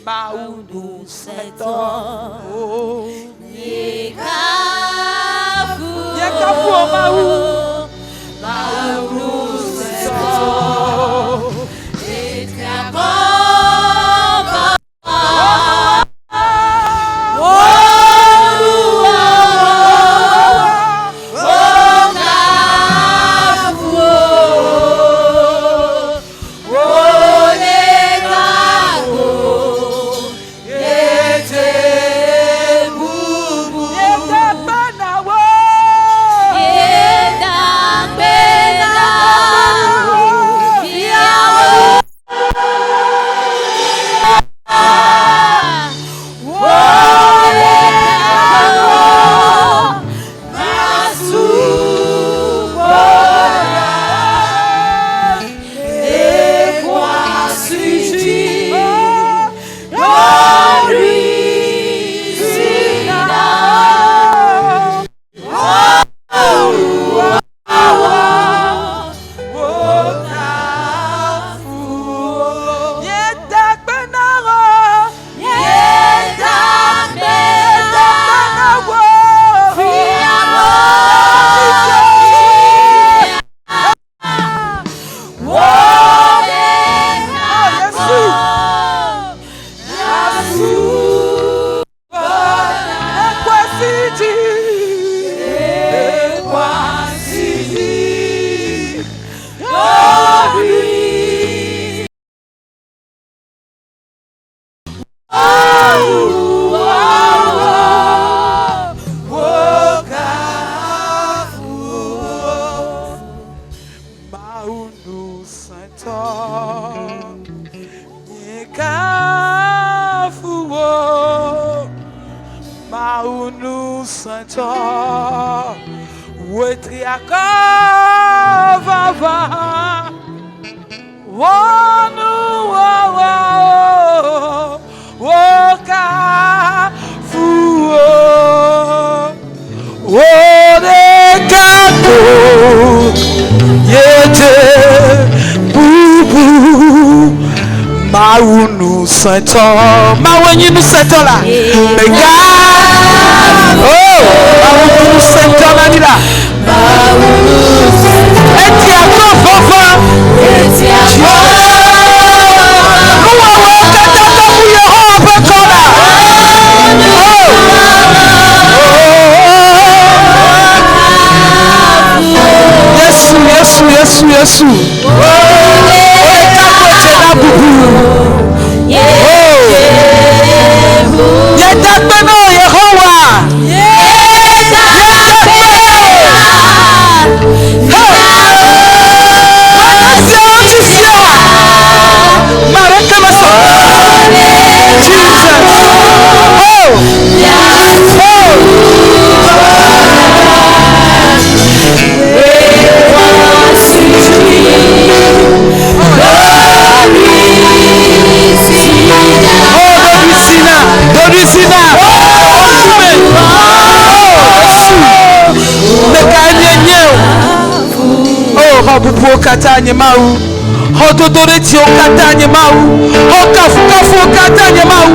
Maunu Seto. Yekafu Mau. Maunu Seto. Saint-Or, Maweni nous Saint-Or là. Regarde. Oh, Maweni nous Saint-Or là dit là. Et tu as ton enfant. Et tu as ton Yesu. Bubu katanye mau, hododoreti o katanye mau, hokafu o katanye mau,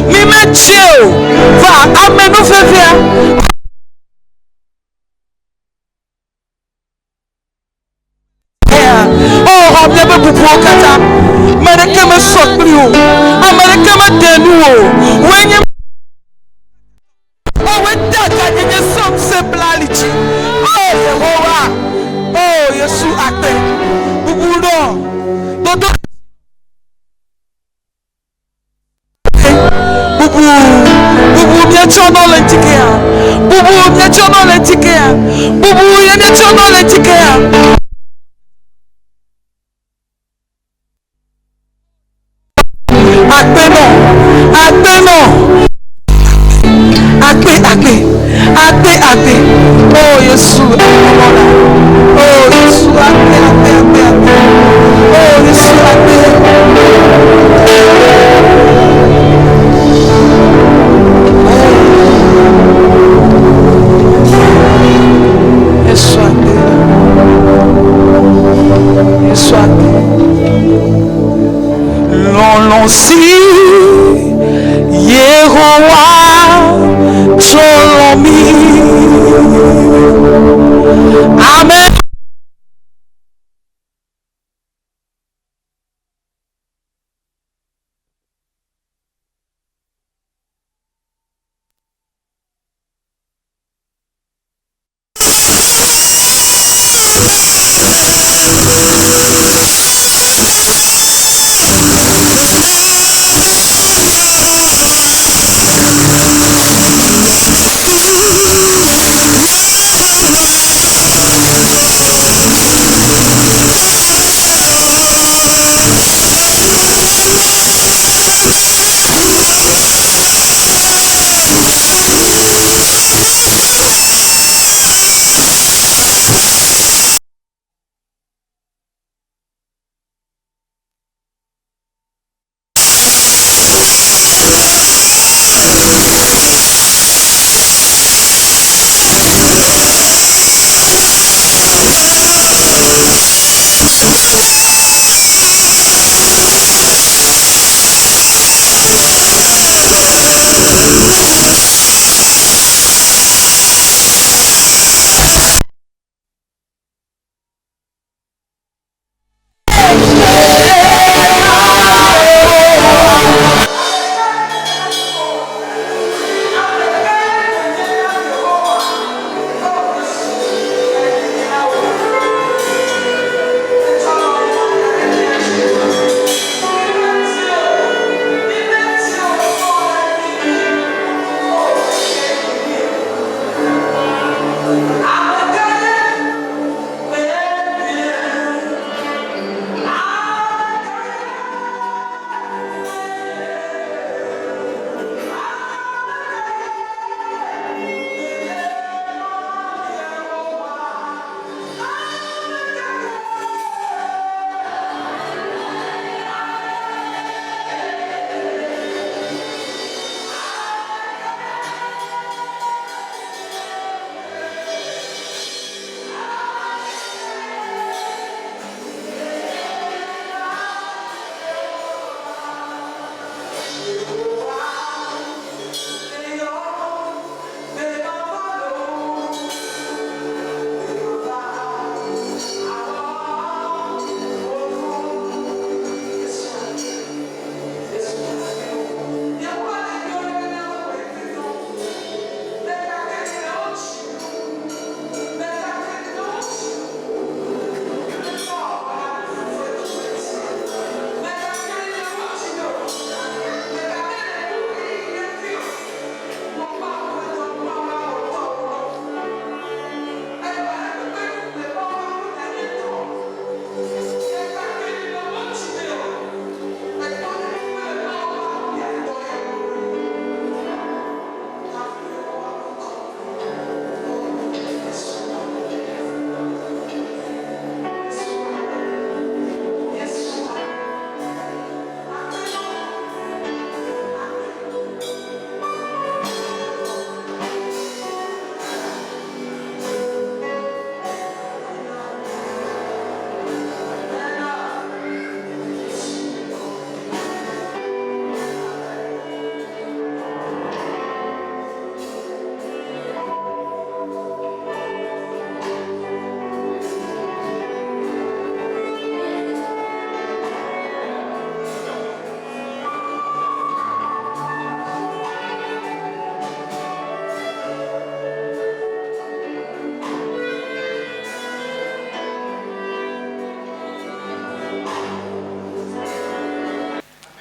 mimechio, va amenu fevia. Oh, hobiebe bubu o kata, mereke me sokri o, amereke me denu o, wenye o wetaka nye som semblalichi. Oh, Yehowa. Oh, Yesu akpe. Bubudo. Dodo. Bubu miachono lentikea. Bubu miachono lentikea. Bubu miachono lentikea. Akpe no. Akpe. Oh, Yesu. Oh, Yesu akpe. Oh, Yesu akpe. Yesu akpe. L'on si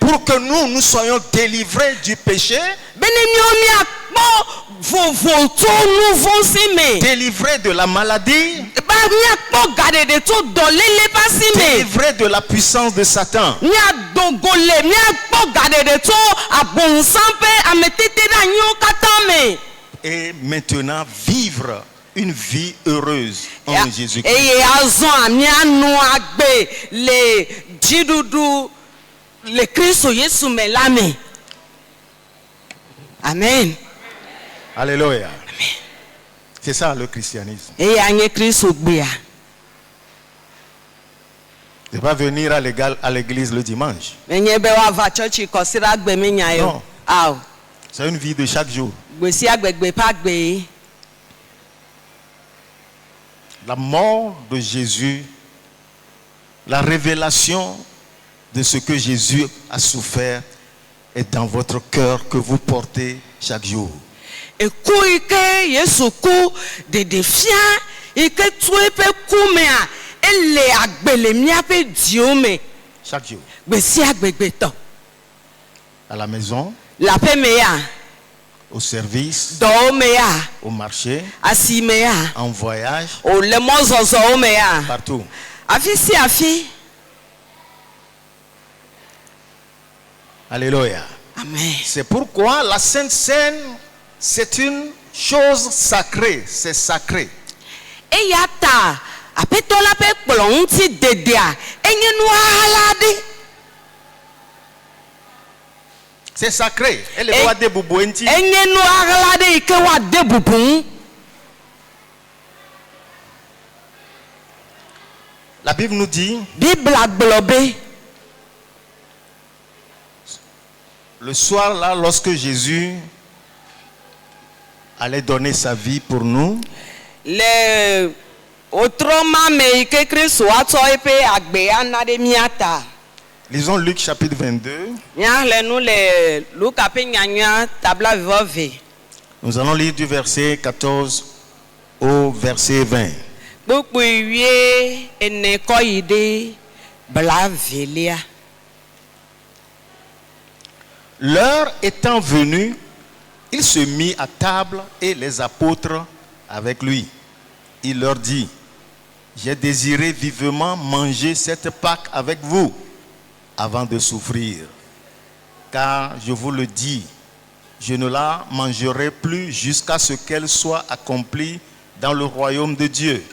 Pour que nous soyons délivrés du péché, délivrés de la maladie, délivrés de la puissance de Satan. Et maintenant vivre une vie heureuse en Jésus-Christ. Le Christ Yesu melame. Amen. Alléluia. C'est ça le christianisme. Et anye Christ ogbia. Ne pas venir à l'église le dimanche. Enye be wa va church ko sira gbe mi nya yo. Aw. C'est une vie de chaque jour. Gbe si agbegbe pa gbe. La mort de Jésus, la révélation de ce que Jésus a souffert est dans votre cœur que vous portez chaque jour. Et que Yesu ku de defia et que tu pe ku me a ele agbele mi ape diome. Chaque jour. Gbe si agbegbe to. À la maison, la pe me ya. Au service, do me ya. Au marché, asi me ya. En voyage, o le mozozo me ya. Partout. Afi si afi. Alléluia. Amen. C'est pourquoi la Sainte Seine, c'est une chose sacrée. C'est sacré. Et yata, apetola pe plonti dedea, enyenu halade. C'est sacré. Elle est wa debubu enti. Enyenu halade ike wa debubu. La Bible nous dit. Bible aglobe. Le soir là, lorsque Jésus allait donner sa vie pour nous, le autrement mais que Christ soit toipe agbe anade miata. Lisons Luc chapitre 22. Nous allons lire du verset 14 au verset 20. L'heure étant venue, il se mit à table et les apôtres avec lui. Il leur dit: j'ai désiré vivement manger cette Pâque avec vous avant de souffrir. Car je vous le dis, je ne la mangerai plus jusqu'à ce qu'elle soit accomplie dans le royaume de Dieu.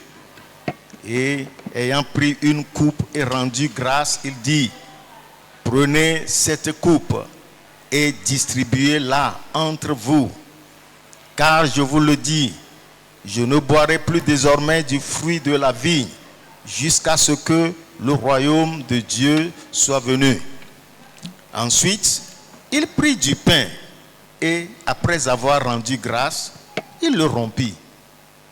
Et ayant pris une coupe et rendu grâce, il dit: prenez cette coupe et distribuez-la entre vous. Car je vous le dis, je ne boirai plus désormais du fruit de la vigne jusqu'à ce que le royaume de Dieu soit venu. Ensuite, Il prit du pain et après avoir rendu grâce, il le rompit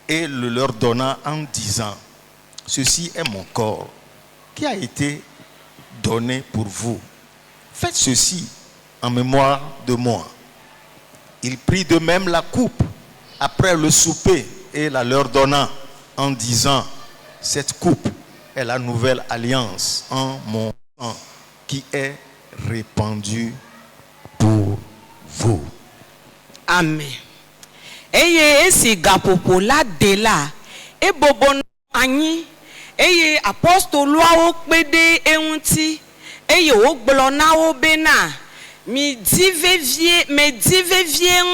et le leur donna en disant, ceci est mon corps qui a été donné pour vous. Faites ceci en mémoire de moi. Il prit de même la coupe après le souper et la leur donna en disant, cette coupe est la nouvelle alliance en mon sang qui est répandue pour vous. Amen. Eye esi gapopo la de la e bobo anyi eye apostoloawo pede ehunti eye wo gblo na wo bena mi divevie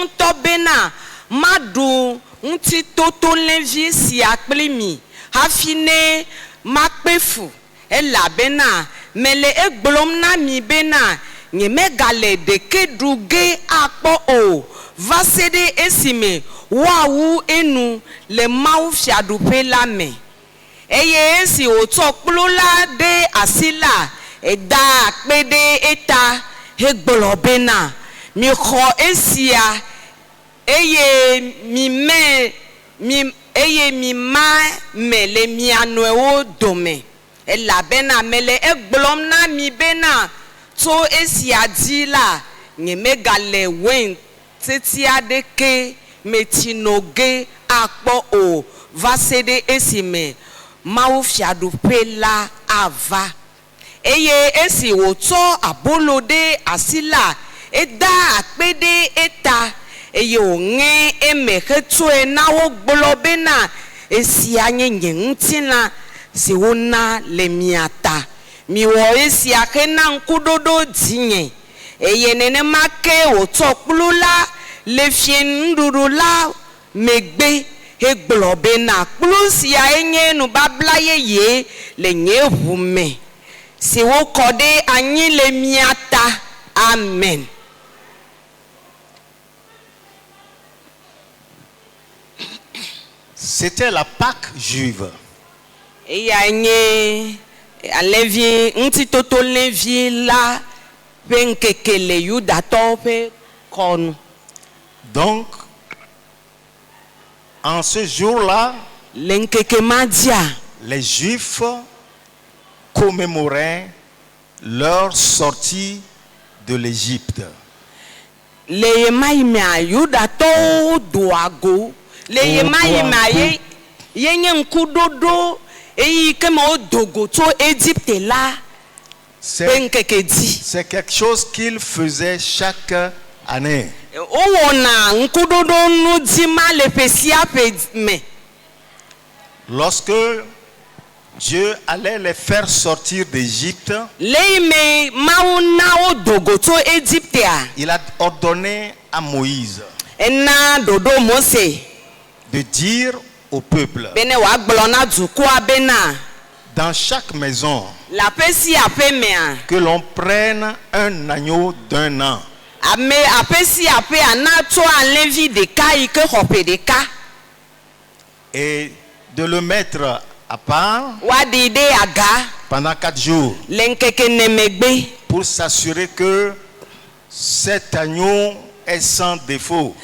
nto bena madu nti toto levi si akpli mi hafine makpefu ela bena mele egblom na mi bena nye megale de kedruge akpo o vasede esime wawu enu le mau fiadupe la me eye esi otokplola de asila eda akpede eta hegbelobena mi kho esia eye mi ma mele mi anoewo dome ela bena mele egblom na mi bena to esia di la nye megale wen teti adeke metinoge akpo o vasede esime mau fiadupe la ava eye esi woto abolode asila eda akpede eta eye onge emeketo enawo gbolobena esi anyenye ntina si wona le miata miwo esi akena nkudodo dinye eye nene make woto kplula le fien nduru la megbe heglobena plus ya enye nu babla ye le nye hume si wo kode anyi le miata. Amen. C'était la Pâque juive. Et anye alevi nti toto levi la penkekele yudato pe konu. Donc, en ce jour-là, les Juifs commémoraient leur sortie de l'Égypte. Les maïmia yudato doago, les maïmia yenye kudodo et comme au dogo to Égypte là. C'est quelque chose qu'ils faisaient chaque année. Lorsque Dieu allait les faire sortir d'Égypte, il a ordonné à Moïse de dire au peuple, dans chaque maison, que l'on prenne un agneau d'1 an. Et de le mettre à part pendant 4 jours pour s'assurer que cet agneau est sans défaut.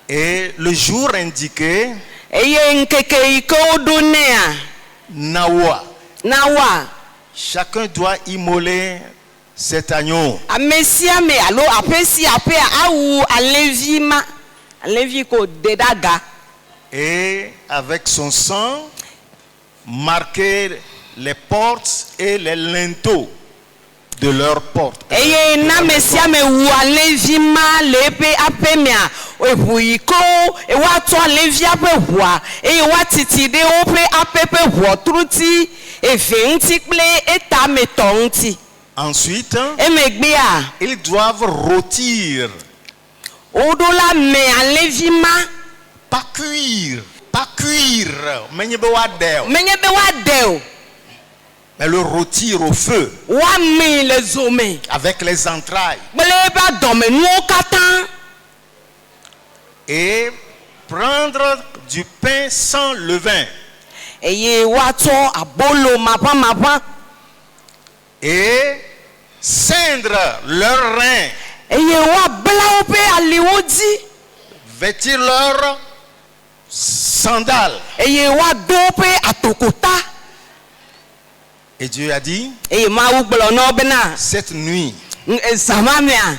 Et le jour indiqué, Nawa, chacun doit immoler cet agneau. Et avec son sang, marquer les portes et les linteaux de leurs portes. Ensuite, ils doivent rôtir. Pas cuire. Mais le rôtir au feu. Avec les entrailles. Et prendre du pain sans levain. eye woatsɔ abolo maʋamaʋã et ceindre leurs reins, eye woabla woƒe aliwo dzi vêtir leurs sandales. eye woado woƒe atokota. Et Dieu a dit, eye Mawu gblɔ na wo bena cette nuit, zã ma mea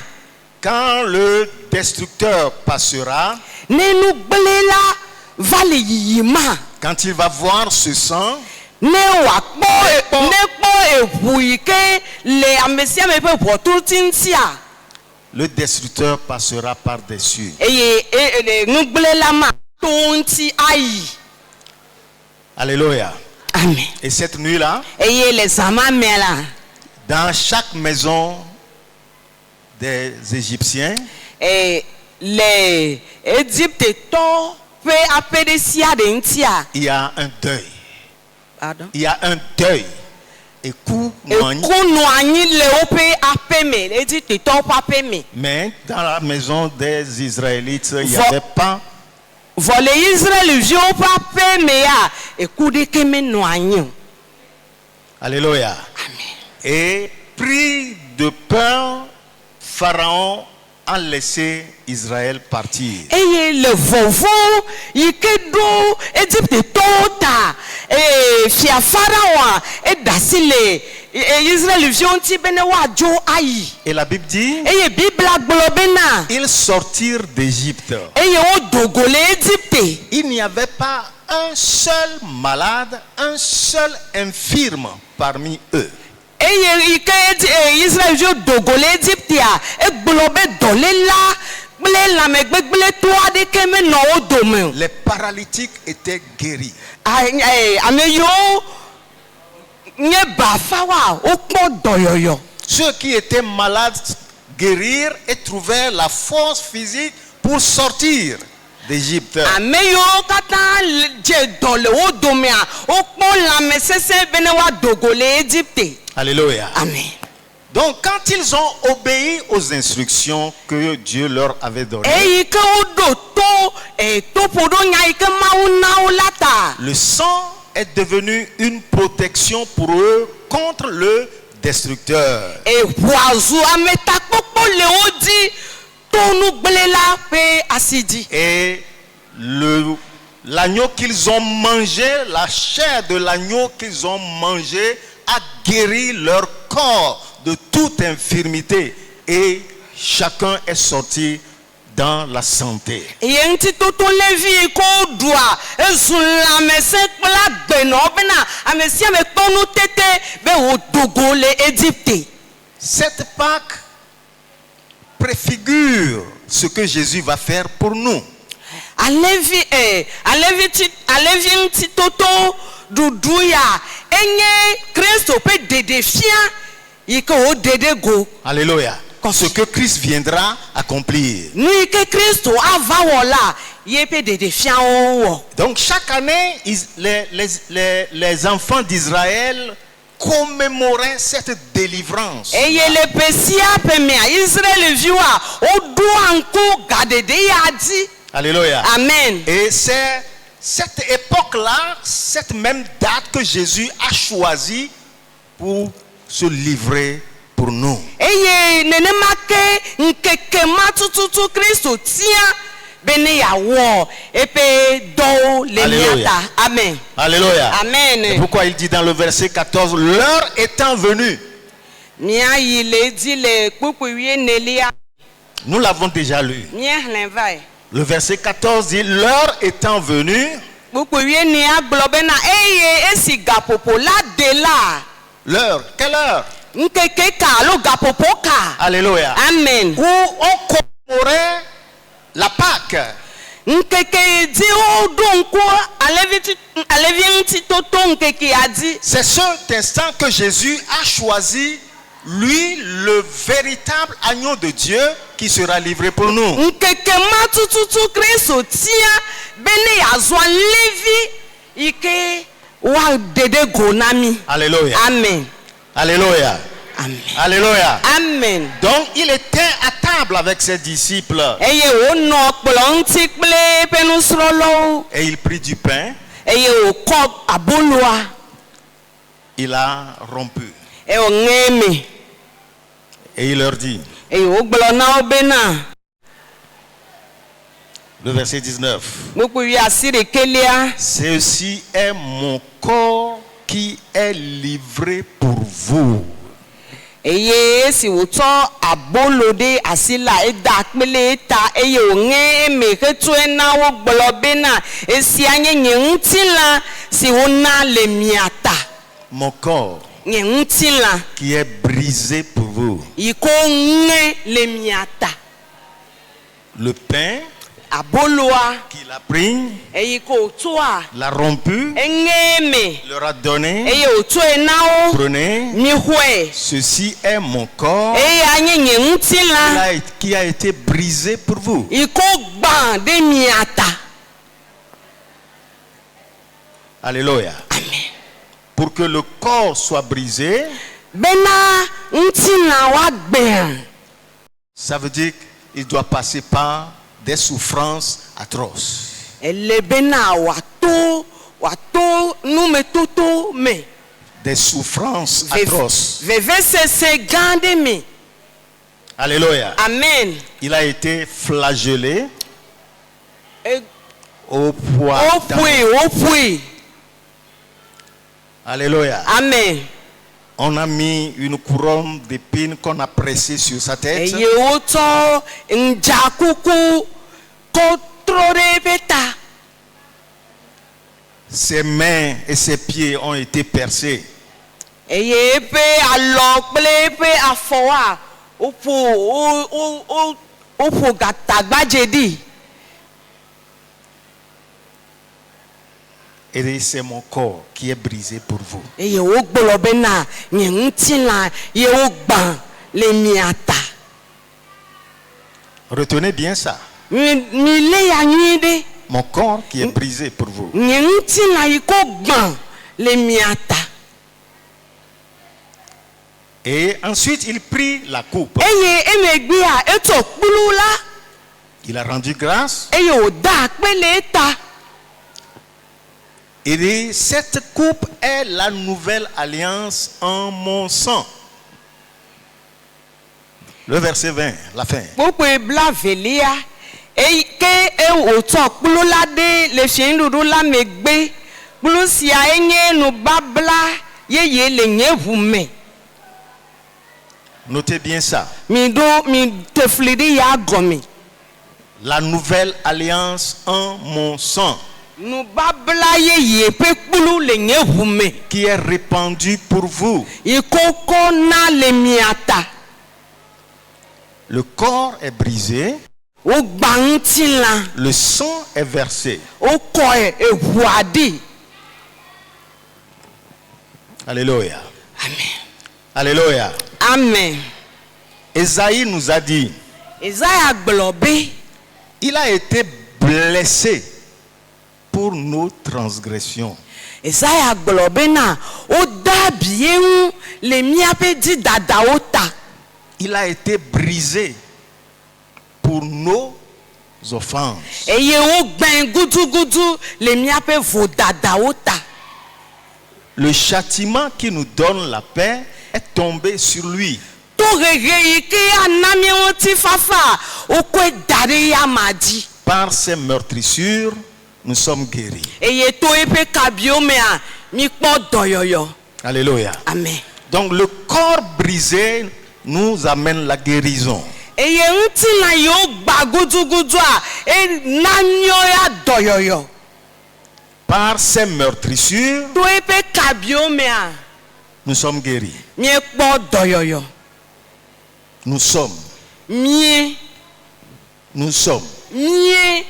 quand le destructeur passera, ne nugblẽ la va le yiyima quand il va voir ce sang, ne wòakpɔ ne kpɔ eʋu yi ke le ame sia ame ƒe ʋɔtruti ŋutia le destructeur passera par-dessus. eye nugblẽ la ma to ŋuti ayi. Alléluia. Amen. Et cette nuit-là, eye le zã ma mea la dans chaque maison des Égyptiens, le Égyptetɔ ƒe aƒe ɖe sia ɖe ŋutia il y a un deuil. pardon Il y a un deuil. Et coup, eku nɔ anyi le woƒe aƒe me le Égyptetɔwo ƒe aƒe me. mais dans la maison des Israélites, il n'y avait pas. Vɔ le Israelviwo ƒe aƒe mea eku ɖeke menɔ anyi o. Alléluia. Et pris de peur, Pharaon a laissé Israël partir. Eye le vɔvɔ yi ke ɖo Égyptetɔwo ta fia Pharaon eɖe asi le Israelviwo ŋuti be ne woadzo ayi. Et la Bible dit, Eye Bibla gblɔ bena ils sortirent d'Égypte. eye wodo go le Égypte. Il n'y avait pas un seul malade, un seul infirme parmi eux. Eye yi ke Israelviwo do go le Égyptea egblɔ be dɔléla kple lãmegbegblẽtɔ aɖeke menɔ wo dome o. Les paralytiques étaient guéris. Ame yiwo nye bafawa wokpɔ dɔyɔyɔ. Ceux qui étaient malades guérir et trouver la force physique pour sortir d'Égypte. Ame yiwo katã dze dɔ le wo domea wokpɔ lãmesesẽ be ne woado go le Égypte. Alléluia. Amen. Donc quand ils ont obéi aux instructions que Dieu leur avait données, Eyi ke woɖo to toƒoɖonya yi ke Mawu na wo la ta. le sang est devenu une protection pour eux contre le destructeur. Eʋua zu ametakpɔkpɔ le wo dzi to nugblẽ la ƒe asi dzi. Et l'agneau qu'ils ont mangé, la chair de l'agneau qu'ils ont mangé a guéri leur corps de toute infirmité et chacun est sorti dans la santé. Eye ŋutitoto levi yi ke woɖua ezu lãmesẽ kple agbenɔ bena ame sia ame kpɔ nutete be wòdo go le Égypte. Cette Pâque préfigure ce que Jésus va faire pour nous. Alevi ŋutitoto ɖuɖu ya enye Kristo ƒe ɖeɖefia yi ke woɖeɖe go. Alléluia. Ce que Christ viendra accomplir. Nu yi ke Kristo ava wɔ la ye ƒe ɖeɖefiawo wɔ. Donc chaque année, les enfants d'Israël commémoraient cette délivrance. Eye le ƒe sia ƒe mea Israelviwoa woɖoa ŋku gaɖeɖe ya dzi. Alléluia. Amen. Et c'est cette époque-là, cette même date que Jésus a choisi pour se livrer pour nous. Eye nenema ke nkeke ma tututu Kristo tia be ne yawɔ eƒe dɔwo le mia ta. Amen. Alléluia. Amen. Et pourquoi il dit dans le verset 14, l'heure étant venue. Mia yi le dzi le kpukpu wuienelia. Nous l'avons déjà lu. Mia xlẽ vae. Le verset 14 dit, l'heure étant venue. Kpukpu wuienea gblɔ bena eye esi gaƒoƒo la de la. L'heure, quelle heure? Nkeke ka alo gaƒoƒo ka. Alléluia. Amen. Où on commémorait la Pâque. Nkeke dzi woɖo ŋku alevi ŋutitoto nkeke ya dzi. C'est cet instant que Jésus a choisi, lui, le véritable agneau de Dieu qui sera livré pour nous. Nkeke ma tututu Kristo tia be ne yazɔ levi yi ke wa ɖeɖe go na mi. Alléluia. Amen. Alléluia. Amen. Alléluia. Amen. Donc il était à table avec ses disciples Eye wonɔ kplɔ ŋuti kple eƒe nusrɔ̃lawo. et il prit du pain eye wòkɔ aboloa il a rompu. eye wòŋe me Et il leur dit, eye wògblɔ na wo bena le verset 19, gbogbo asi ɖekelia ceci est mon corps qui est livré pour vous. eye esi wòtsɔ abolo ɖe asi la eda akpele eta eye wòŋe eme hetsɔe na wo gblɔ bena esia nye nye ŋutilã si wona le mia ta Mon corps nye ŋutilã qui est brisé pour vous. yi ko ŋe le mia ta Le pain aboloa qu'il a pris, eye ko wòtsɔa l'a rompu, eŋe me leur a donné, eye wòtsɔe na wo prenez, mixɔe ceci est mon corps eye anye nye ŋutilã qui a été brisé pour vous. yi ko gbã ɖe mia ta. Alléluia. Amen. Pour que le corps soit brisé, Bena ŋutilã woagbẽa ça veut dire qu'il doit passer par des souffrances atroces. ele bena wòato numetoto me Des souffrances atroces. vevesese gã ɖe me. Alléluia. Amen. Il a été flagellé E- au poids. woƒoe. Alléluia. Amen. On a mis une couronne d'épines qu'on a pressée sur sa tête. eye wotsɔ ŋdzakuku kɔ trɔ ɖe eƒe ta. Ses mains et ses pieds ont été percés. eye eƒe alɔ kple eƒe afɔwoa woƒo gatagbadze ɖi. Et c'est mon corps qui est brisé pour vous. eye wogblɔ bena nye ŋutilã ye wogbã le mia ta. Retenez bien ça. mi lé ya nyui ɖe. Mon corps qui est brisé pour vous. nye ŋutilã yi ko gbã le mia ta. Et ensuite, il prit la coupe. eye emegbea etsɔ kplu la Il a rendu grâce. eye wòda akpe le eta. Il dit, cette coupe est la nouvelle alliance en mon sang. Le verset 20, la fin. Kpokpoe blavelia eye ke wòtsɔ kplu la ɖe le fiẽnuɖuɖu la megbe. Kplu sia enye nubabla yeye le nye ʋu me. Notez bien ça. mi te fli ɖi ya gɔme. La nouvelle alliance en mon sang Nubabla yeye ƒe kplu le nye ʋu me. qui est répandue pour vous. yi koko na le mia ta. Le corps est brisé, Wogbã ŋutilã. le sang est versé. Wokɔe eʋua ɖi. Alléluia. Amen. Alléluia. Amen. Esaïe nous a dit, Isaiah gblɔ be il a été blessé pour nos transgressions. Isaiah gblɔ bena woda abie ŋu le míaƒe dzidadawo ta. Il a été brisé pour nos offenses. eye wogbãe gudugudu le míaƒe vodadawo ta. Le châtiment qui nous donne la paix est tombé sur lui. Tohehe yi ke ana míawo ŋutifafa wokɔe da ɖe yama dzi. Par ses meurtrissures, nous sommes guéris. eye to eƒe kabiwo mea mikpɔ dɔyɔyɔ. Alléluia. Amen. Donc le corps brisé nous amène la guérison. eye ŋutilã yiwo gba gudugudua na míawo ya dɔyɔyɔ. Par ses meurtrissures, To eƒe kabiwo mea nous sommes guéris. míekpɔ dɔyɔyɔ. Nous sommes. Mie Nous sommes. mie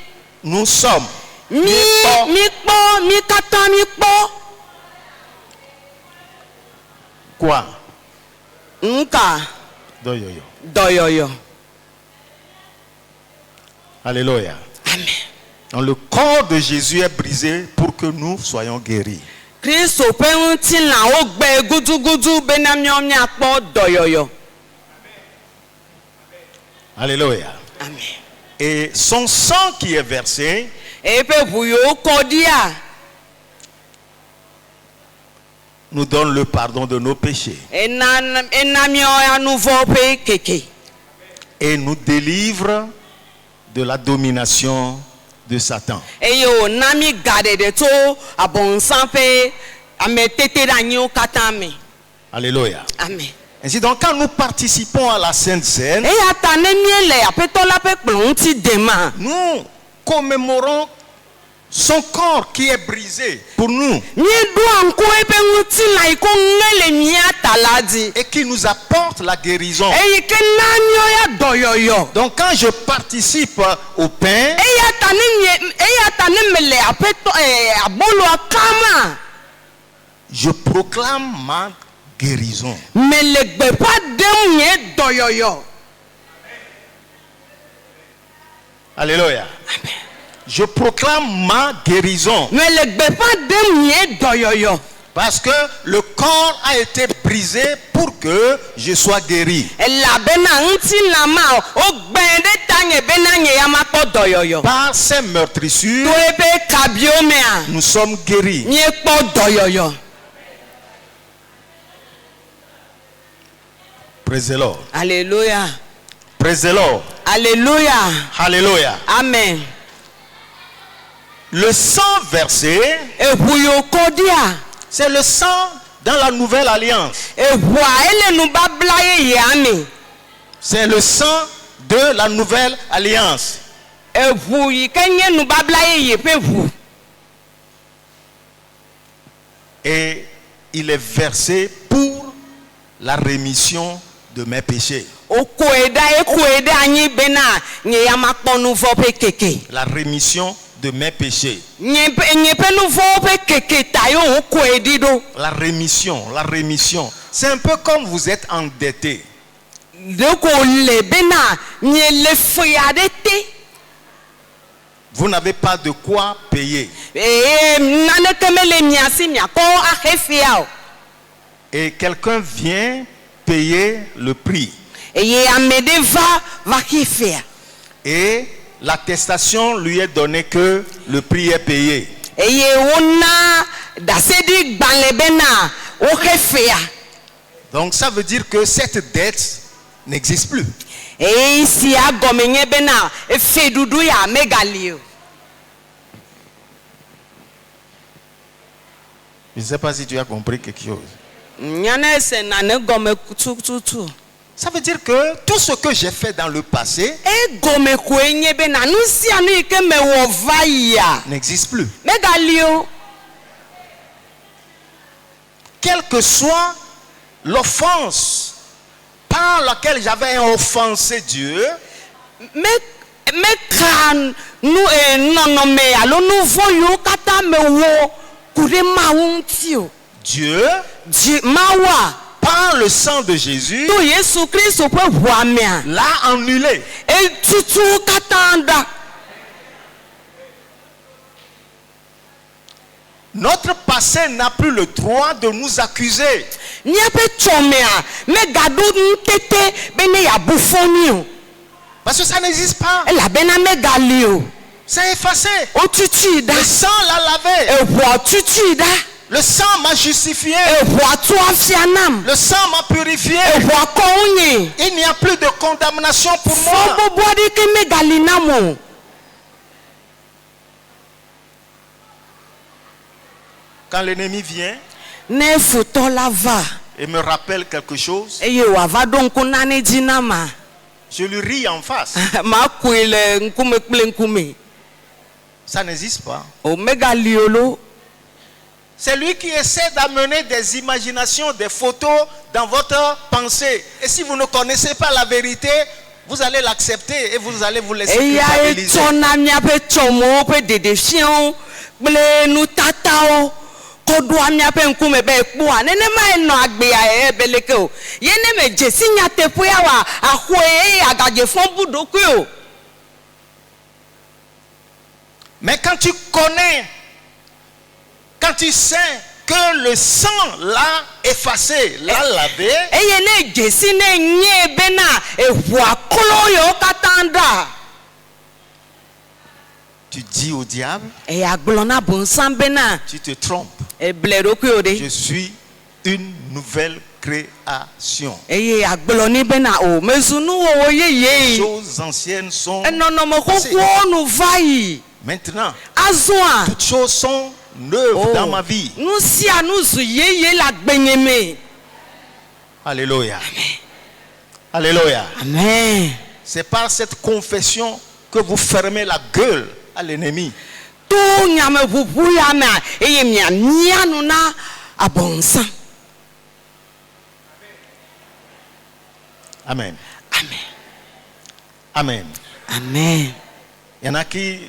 Nous sommes. mikpɔ mi katã mikpɔ. Quoi? Nka Doyoyo. dɔyɔyɔ. Alléluia. Amen. Donc le corps de Jésus est brisé pour que nous soyons guéris. Kristo ƒe ŋutilã wogbãe gudugudu bena míawo míakpɔ dɔyɔyɔ. Alléluia. Amen. Et son sang qui est versé Eƒe ʋu yiwo kɔ ɖia nous donne le pardon de nos péchés ena miɔ nu vɔ ƒe keke et nous délivre de la domination de Satan. eye wòna mi gaɖeɖe tso abɔnsan ƒe ameteteɖeanyiwo katã me. Alléluia. Amen. Ainsi donc, quand nous participons à la Sainte Seine, eya ta ne míele aƒetɔ la ƒe kplɔ ŋuti dema. nous commémorons son corps qui est brisé pour nous Míeɖoa ŋku eƒe ŋutilã yi ko ŋe le mía ta la dzi. et qui nous apporte la guérison. Eyi ke na míɔ ya dɔyɔyɔ. Donc quand je participe au pain, Eya ta ne mele aƒetɔ aboloa kama. je proclame ma guérison. Mele gbeƒã ɖem nye dɔyɔyɔ. Alléluia. Je proclame ma guérison Mele gbeƒã ɖem nye dɔyɔyɔ. parce que le corps a été brisé pour que je sois guéri. Elabena ŋutilã ma wogbẽ ɖe ta nye bena nye ya makpɔ dɔyɔyɔ. Par ces To meurtrissures, eƒe kabiwo mea, nous sommes guéris. míekpɔ dɔyɔyɔ. Praise the Lord. Alléluia. Praise the Lord. Alléluia. Alléluia. Amen. Le sang versé, Eʋu yoko dia. c'est le sang dans la nouvelle alliance. Eʋua ele nubabla yeyea me. C'est le sang de la nouvelle alliance. Eʋu yi ke nye nubabla yeye ƒe ʋu. Et il est versé pour la rémission de mes péchés. Okoe ɖa ekoe ɖe anyi bena nye ya makpɔ nu vɔ ƒe keke. La rémission de mes péchés. Nye ƒe nu vɔwo ƒe keke ta yo wokoe ɖi ɖo. La rémission, la rémission. C'est un peu comme vous êtes endetté. Ɖeko le bena nye le fea ɖe te. Vous n'avez pas de quoi payer. Naneke mele mia si miakɔ axe fea o. Et quelqu'un vient payer le prix. Eye ame ɖe va xe fea. Et l'attestation lui est donnée que le prix est payé. Eye wona ɖaseɖi gbalẽ bena woxe fea. Donc ça veut dire que cette dette n'existe plus. Eye sia gɔme nye bena efeɖuɖu ya megali o. Je ne sais pas si tu as compris quelque chose. Nyane se nane gɔme tututu. Ça veut dire que tout ce que j'ai fait dans le passé Egɔme koe nye bena nu sia nu yi ke mewɔ va yia n'existe plus. megali o. Quelle que soit l'offense par laquelle j'avais offensé Dieu, Meka nu nɔnɔme alo nu vɔ yiwo katã mewɔ ku ɖe Mawu ŋuti o. Dieu, Mawua par le sang de Jésus, to Yesu Kristo ƒe ʋua mea l'a annulé. etutu katã ɖa. Notre passé n'a plus le droit de nous accuser. Míaƒe tsɔmea megaɖo nutete be ne yabu fɔ mí o. Parce que ça n'existe pas. Elabena megali o. C'est effacé. Otutui ɖa. Le sang l'a lavé. Eʋua tutui ɖa. Le sang m'a justifié. Eʋua tu afia nam. Le sang m'a purifié. Eʋua kɔ ŋunye. Il n'y a plus de condamnation pour Fɔ moi. gbogbo aɖeke megali nam o. Quand l'ennemi vient Ne futɔ la va et me rappelle quelque chose, eye wòava ɖo ŋku nane dzi na ma. je lui ris en face. Makui le ŋkume kple ŋkume. Ça n'existe pas. O megali o lo. C'est lui qui essaie d'amener des imaginations, des photos dans votre pensée. Et si vous ne connaissez pas la vérité, vous allez l'accepter et vous allez vous laisser Eya culpabiliser. etsɔna miaƒe tsɔmɔwo ƒe ɖeɖefiawo kple nutatawo kɔ ɖoa miaƒe ŋkume be ekpɔa nenema enɔ agbea ebeleke o. Ye ne me dzesi nyateƒea wa axɔe eye agadze fɔ bu ɖokui o. Mais quand tu connais, quand tu sais que le sang l'a effacé, l'a lavé, Eye ne dzesi ne nye bena eʋua klo yewo katã ɖa. tu dis au diable, Eya gblɔ na bɔnsam bena tu te trompes. eble ɖokui o Je ɖe. suis une nouvelle création. eye agblɔ nɛ bena o mezu nuwɔwɔ yeye Choses anciennes sont enɔnɔme passées. xoxowo nu va yi Maintenant, azɔa toutes choses sont neuves dans ma vie. nu sia nu zu yeye le agbenye me. Alléluia. Alléluia. Amen. C'est par cette confession que vous fermez la gueule à l'ennemi. to nyame ʋuʋu ya mea eye miamia nu na abɔnsa. Amen. Amen. Amen. Amen. Il y en a qui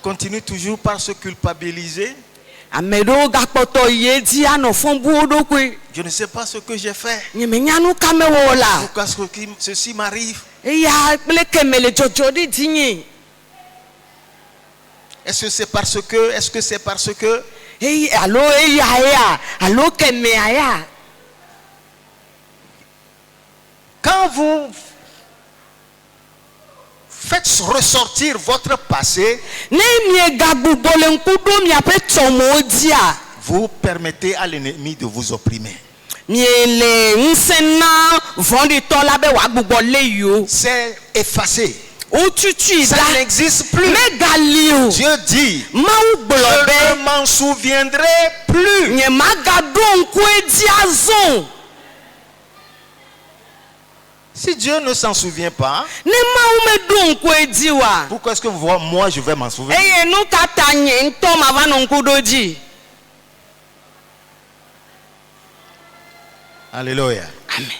continuent toujours par se culpabiliser. Ame ɖewo gakpɔtɔ ye dzi anɔ fɔm bu wo ɖokui. Je ne sais pas ce que j'ai fait. Nye menya nu ka me wɔ la. Pourquoi ceci m'arrive? Eya kple keme le dzɔdzɔ ɖi dzinye. Est-ce que c'est parce que? Est-ce que c'est parce que? Eye alo eya ya alo kemea ya. Quand vous faites ressortir votre passé, Ne mie gagbugbɔ le ŋku ɖo miaƒe tsɔmɔwo dzia. vous permettez à l'ennemi de vous opprimer. Mie le ŋusẽ na vɔ̃ɖitɔ la be wòagbugbɔ lé yiwo. C'est effacé. Wotutui Ça da. n'existe plus. Megali o. Dieu dit, Mawu gblɔ je be ne m'en souviendrai plus. nye magaɖo ŋku edzi azɔ. Si Dieu ne s'en souvient pas, Ne Mawu meɖo ŋku edzi wa. pourquoi est-ce que moi je vais m'en souvenir? Eye nu ka ta nye ŋutɔ mava nɔ ŋku ɖo dzi. Alléluia. Amen.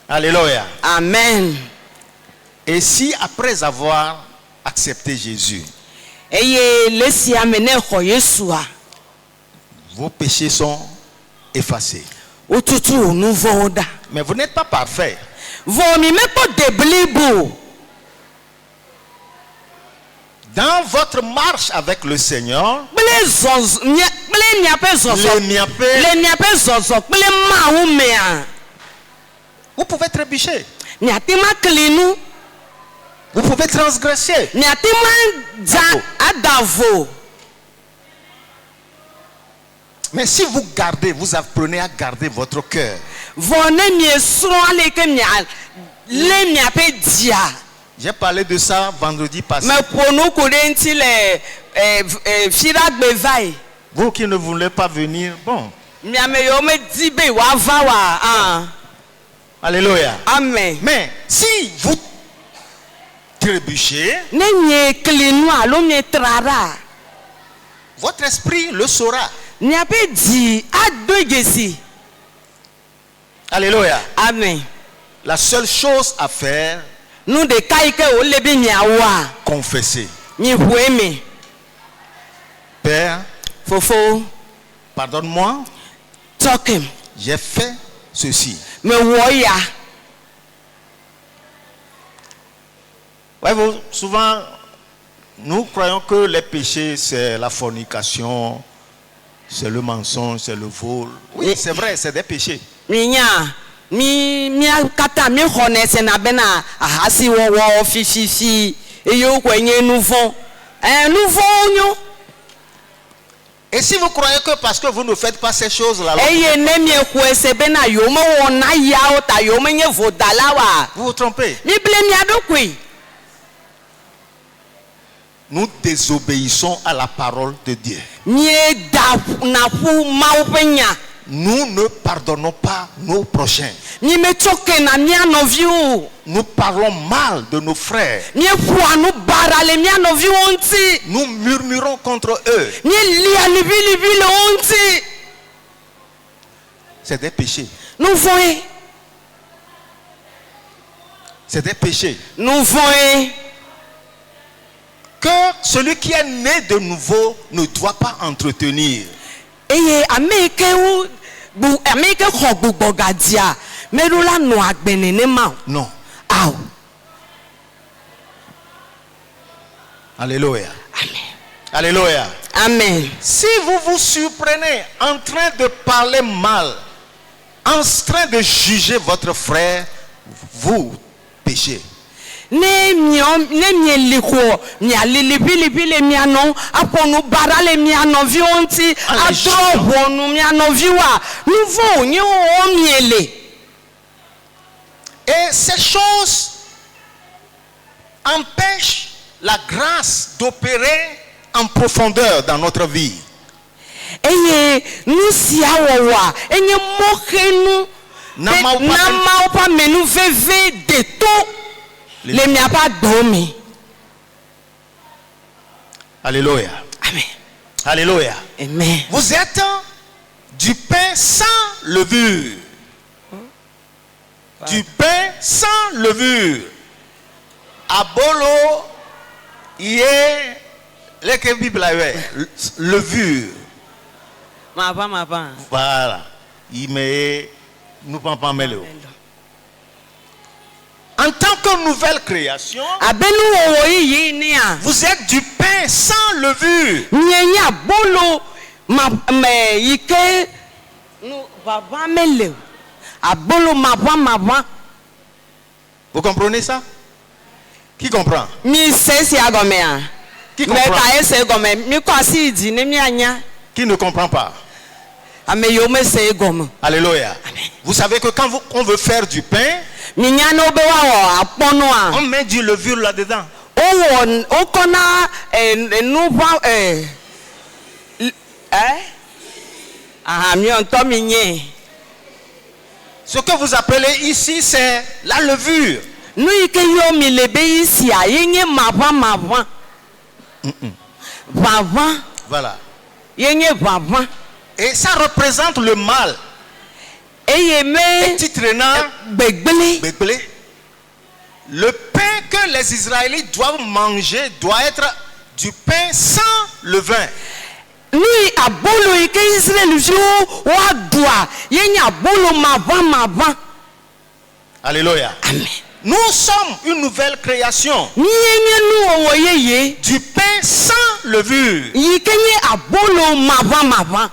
Alléluia. Amen. Et si après avoir accepté Jésus, Eye le sia me ne xɔ Yesua, vos péchés sont effacés. wotutu wo nu vɔ̃wo ɖa. Mais vous n'êtes pas parfait. Vɔ mi mekpɔ de blibo. Dans votre marche avec le Seigneur, Kple zɔzɔ kple miaƒe zɔzɔ. le miaƒe zɔzɔ kple Mawu mea. vous pouvez trébucher, Miate ma kli nu. vous pouvez transgresser. Miate ma dza ada vo. Mais si vous gardez, vous apprenez à garder votre cœur. Vɔ ne mie srɔ̃ ale ke mia le miaƒe dzia. J'ai parlé de ça vendredi passé. Me ƒo nu ku ɖe ŋuti le fiɖagbe va yi. Vous qui ne voulez pas venir, bon. Miame yiwo medi be woava wa. Alléluia. Amen. Mais si vous trébuchez, Ne mie kli nu alo mie tra ɖa. votre esprit le saura. Miaƒe dzi adoe dzesi. Alléluia. Amen. La seule chose à faire, Nu ɖeka yi ke wòle be miawoa, confesser. miƒoe me. Père, Fofo, pardonne-moi, tsɔkem. j'ai fait ceci. Mewɔ ya. Voyez-vous, souvent, nous croyons que les péchés, c'est la fornication, c'est le mensonge, c'est le vol. Oui, c'est vrai, c'est des péchés. Minya, mia kata mi xɔne sena bena ahasi wɔwɔ fififi eye wokɔe nye nu vɔ. Nu vɔwo nyo. Et si vous croyez que parce que vous ne faites pas ces choses-là, Eye ne mie xɔe se bena yewo mewɔna yawo ta yewo menye vodala wa. vous vous trompez. Mi ble mia ɖokui. Nous désobéissons à la parole de Dieu. Mie da naƒu Mawu ƒe nya. Nous ne pardonnons pas nos prochains. Mi metsɔke na mia nɔviwo. Nous parlons mal de nos frères. Mie ƒoa nu bara le mia nɔviwo ŋuti. Nous murmurons contre eux. Mie lia liʋiliʋi le wo ŋuti. C'est des péchés. Nu vɔe. C'est des péchés. Nu vɔe. Que celui qui est né de nouveau ne doit pas entretenir. Eye ame yi ke xɔ gbugbɔ gadzia meɖo la nɔ agbe nenema o. Non. Awo. Alléluia. Amen. Alléluia. Amen. Si vous vous surprenez en train de parler mal, en train de juger votre frère, vous péchez. ne mieli ko miali libi le miano aponu bara le miano vionti adro wonu miano viwa nouveau nyo o miele. Et ces choses empêchent la grâce d'opérer en profondeur dans notre vie. Eye nous si awowa enye mokenu na ma pa menu veve de tout le mia pas domi. Alléluia. Amen. Alléluia. Amen. Vous êtes du pain sans levure. Du pain sans levure. Abolo, yé, les que Bible avait, levure. Ma pa. Voilà. Il met, nous pas mêler. En tant que nouvelle création, vous êtes du pain sans levure. Nyenya bolo me yike no baba mele. Abolo mava. Vous comprenez ça? Qui comprend? Mi sesi agomea. Qui Me comprend? ka ese gome mi kwasi di ne mi anya. Qui ne comprend pas? Ame yo me se gome. Alléluia. Vous savez que quand on veut faire du pain, Mi nya no be wa o apono a. on met du levure là-dedans. O kona no ba mi on to mi nye. Ce que vous appelez ici, c'est la levure. Nu ike yo mi lebe isi a yenye mava. Vava. Voilà. Yenye vava. Et ça représente le mal. Eye me Petit traînant, begbele. le pain que les Israélites doivent manger doit être du pain sans levain. Ni abolo ike Israel jo wa doa yenye abolo mava. Alléluia. Amen. Nous sommes une nouvelle création. Ni yenye nu owo yeye Du pain sans levure. yikenye abolo mava.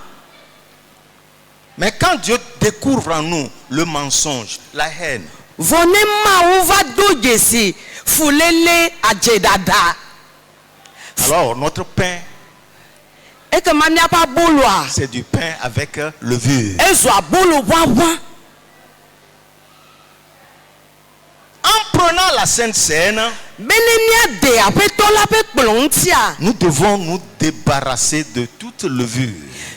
Mais quand Dieu découvre en nous le mensonge, la haine, Vonema uva dojesi fulele ajedada. alors notre pain, Eke mamia pa bolo a. c'est du pain avec levure. Ezo abolo wawa. En prenant la Sainte Seine, Benemia de apetola pe plontia. nous devons nous débarrasser de toute levure.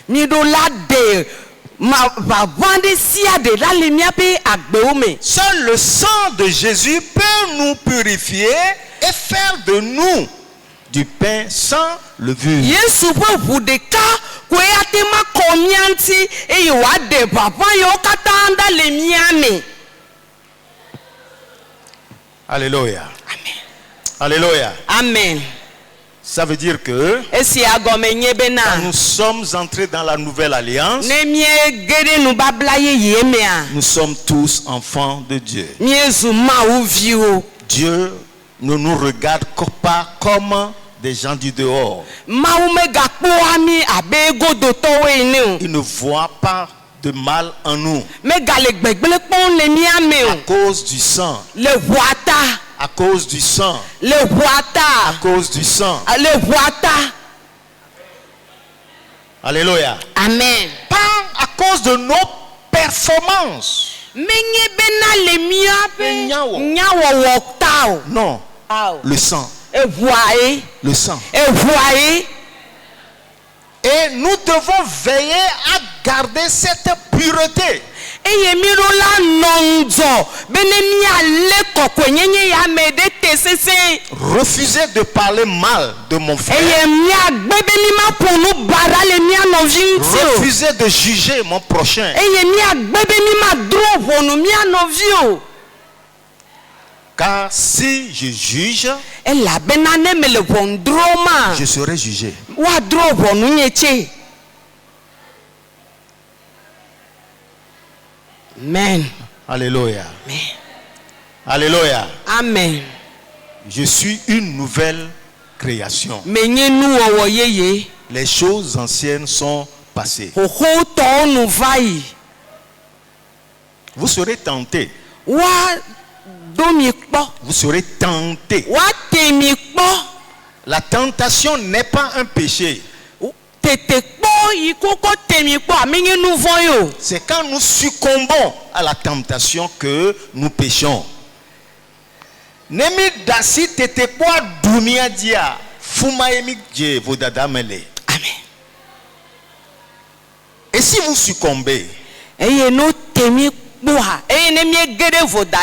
Midola de ma vande sia de la lemia pe agbeome. Seul le sang de Jésus peut nous purifier et faire de nous du pain sans levure. Yesu po budeka kwe atema komianti e wa de papa yo katanda lemia me. Alléluia. Amen. Alléluia. Amen. Ça veut dire que Esi agome nyebena. nous sommes entrés dans la nouvelle alliance. Ne mie gere nu babla ye yemea. Nous sommes tous enfants de Dieu. Miezu ma uvio. Dieu ne nous regarde pas comme des gens du dehors. Ma umega poami abego dotowe ne. Il ne voit pas de mal en nous. Me gale gbegbele pon le À miame. cause du sang. Le voata. À cause du sang. Le À voata. cause du sang. Le voata. Alléluia. Amen. Pas à cause de nos performances. Menye bena le miape. Nyawo. Nyawo woktao. Non. Ao. Le sang. E voye. Le sang. E voye. Et nous devons veiller à garder cette pureté. Eye mirola nonzo. Benemia le kokwenyenye ya mede tesese. Refusez de parler mal de mon frère. Eye mia gbebenima ponu bara le mia novintio. Refusez de juger mon prochain. Eye mia gbebenima drovonu mia novio. Car si je juge, Ela benane mele vondroma. je serai jugé. Wa drovonu nyeche. Amen. Alléluia. Amen. Alléluia. Amen. Je suis une nouvelle création. Menye nu owo yeye. Les choses anciennes sont passées. Hoho to nu vai. Vous serez tentés Wa domi kpɔ vous serez tentés. woatemi kpɔ La tentation n'est pas un péché. tètè kpɔ yi koko temi kpɔ ami nye nu vɔ yo. C'est quand nous succombons à la tentation que nous péchons. Nemi dasi tete kwa dunia dia fuma emi je vodada mele. Amen. Et si vous succombez, eye no temi kpɔa eye ne mie ge ɖe voda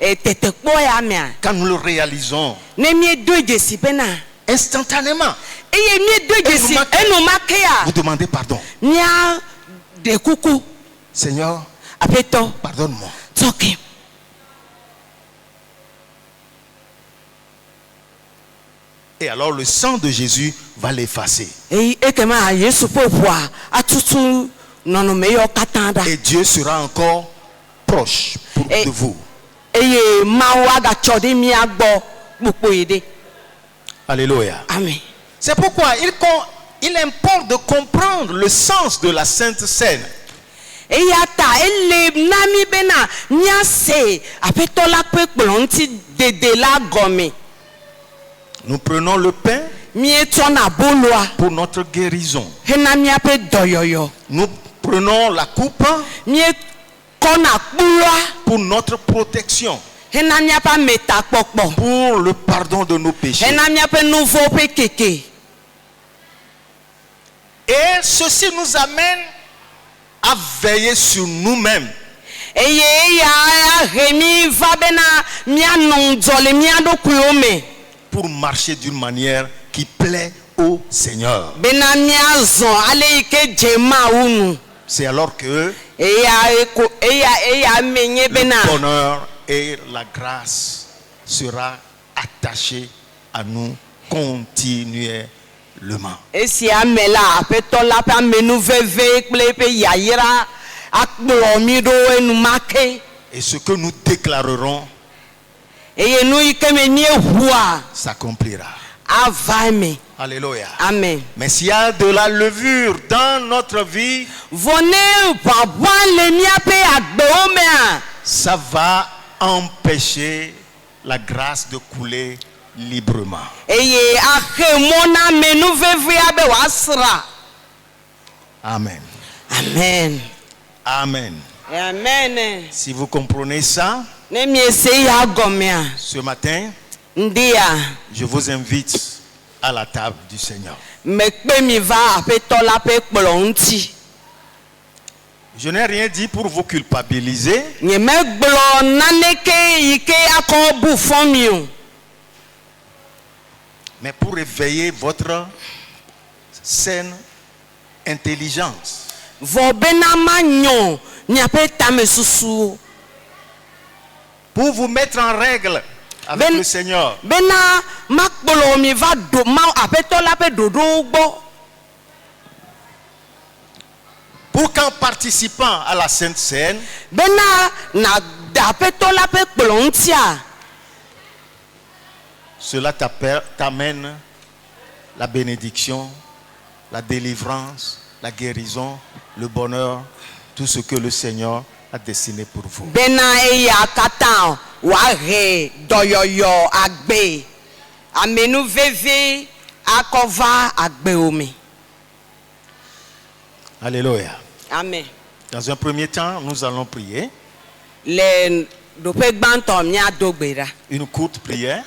tètè kpɔ ya mea quand nous le réalisons ne mie do dzesi bena instantanément, eye mie do dzesi enumake vous ya demandez pardon. mia de kuku Seigneur, aƒetɔ pardonne-moi. tsɔke. Et alors le sang de Jésus va l'effacer. eye ekema yesu ƒe ʋua atutu nɔnɔme yɔ katã ɖa Et Dieu sera encore proche de vous. eye mawu agatsɔ ɖe mia gbɔ kpokpo yi ɖe. Alléluia. Amen. C'est pourquoi il importe de comprendre le sens de la Sainte Seine. eya ta ele na mi bena miase aƒetɔ la ƒe kplɔ ŋuti dede la gɔme. Nous prenons le pain Mietsɔna boloa pour notre guérison. hena miaƒe dɔyɔyɔ. Nous prenons la coupe Miekɔna kpua pour notre protection, hena miaƒe ametakpɔkpɔ. pour le pardon de nos péchés. hena miaƒe nu vɔwo ƒe keke. Et ceci nous amène à veiller sur nous-mêmes. eye eya he mi va bena mianɔ ŋdzɔ le mia ɖokuiwo me. Pour marcher d'une manière qui plaît au Seigneur. bena miazɔ ale yi ke dze mawu nu. C'est alors que eya me nye bena le bonheur et la grâce sera attaché à nous continuellement. esia me la aƒetɔ la ƒe amenu veve kple eƒe yayra akplɔ mi ɖo enumake. Et ce que nous déclarerons eye nu yi ke me mieʋua s'accomplira. ava eme. Alléluia. Amen. Mais s'il y a de la levure dans notre vie, vɔ ne ʋaʋã le miaƒe agbewo mea ça va empêcher la grâce de couler librement. eye axe mɔ na menu vevea be wòasra. Amen. Amen. Amen. Amen. Si vous comprenez ça, ne miese ya gɔmea ce matin, ndia je vous invite à la table du Seigneur. mekpe mi va aƒetɔ la ƒe kplɔ ŋuti. Je n'ai rien dit pour vous culpabiliser, Nyemegblɔ naneke yi ke akɔ bu fɔ mi o. mais pour éveiller votre saine intelligence. Vɔ bena manyɔ miaƒe tame susuwo. Pour vous mettre en règle avec Ben- le Seigneur. Bena makplɔ mi va do ma aƒetɔ la ƒe ɖoɖowo gbɔ. Pour qu'en participant à la Sainte Seine, Bena na da aƒetɔ la ƒe kplɔ ŋutia. cela t'amène la bénédiction, la délivrance, la guérison, le bonheur, tout ce que le Seigneur a destiné pour vous. Bena eya katã wòahe dɔyɔyɔ agbe. Amenu veve akɔ va agbewo me. Alléluia. Amen. Dans un premier temps, nous allons prier Le ɖoƒe gbãtɔ miado gbe ɖa. une courte prière.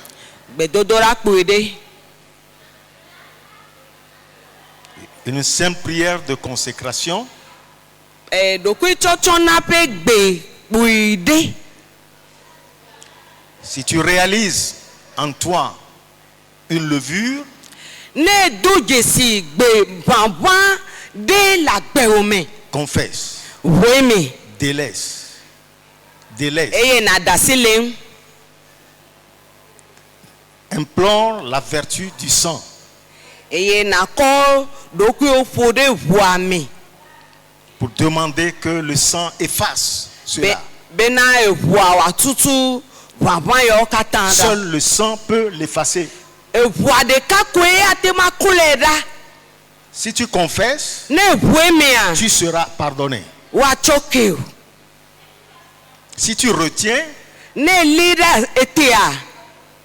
Gbedodoɖa kpui ɖe. Une simple prière de consécration. Ɖokuitsɔtsɔ na ƒe gbe kpui ɖe. Si tu réalises en toi une levure, Ne do dzesi gbe ʋaʋã ɖe le agbewo me. confesse, Hoe me. délaisse. Délaisse. Eye nàda asi le ŋu. Implore la vertu du sang. Eye nàkɔ ɖokuiwo ƒo ɖe ʋua me. Pour demander que le sang efface cela. Bena ʋua wòatutu ʋaʋã yawo katã ɖa. Seul le sang peut l'effacer. Ʋua ɖeka koe ate ma ku le ɖa. Si tu confesses, Ne hoe mea tu seras pardonné. woatsɔ ke o. Si tu retiens, Ne lira etea.